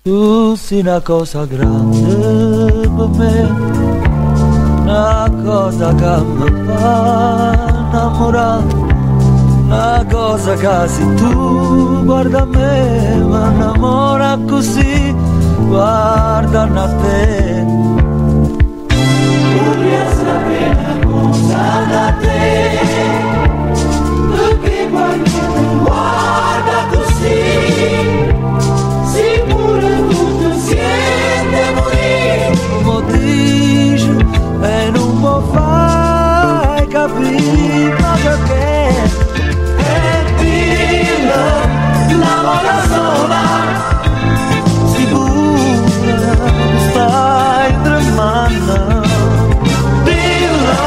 Tu sei una cosa grande per me, una cosa che mi fa innamorare, una cosa che se tu guarda a me mi innamora così, guardando a te. Vorrei sapere una cosa da te, perché quando ti guarda così, sicuro tutto siete morire. Mo dici e non mi fai capire, ma perché? E dillo, l'amore sola, Sicura stai tremando. dillo,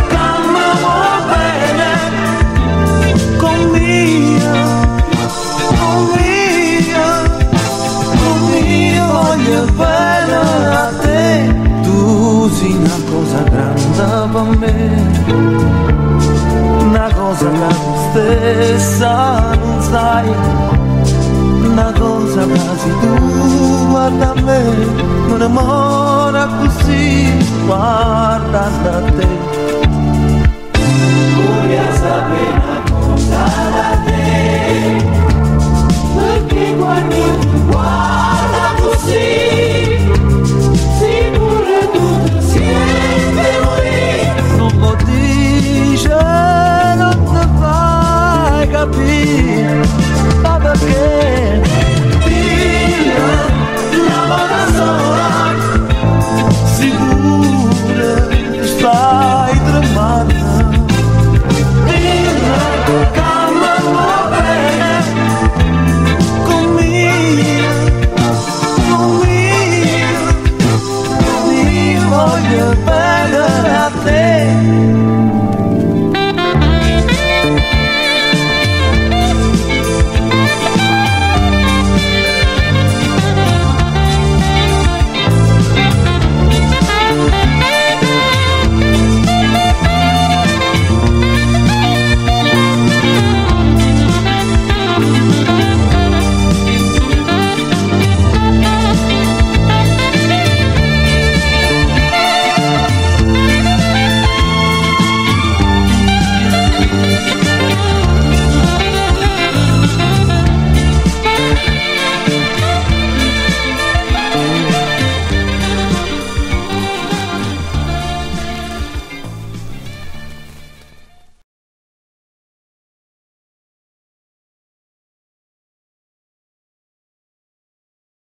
che mi vuoi bene, Con mia voglio bene a te. Tu sei una cosa grande per me, una cosa che tu stessa non sai, una cosa che se tu guarda a me mi innamora così, guarda a te. vorrei sapere una cosa da te.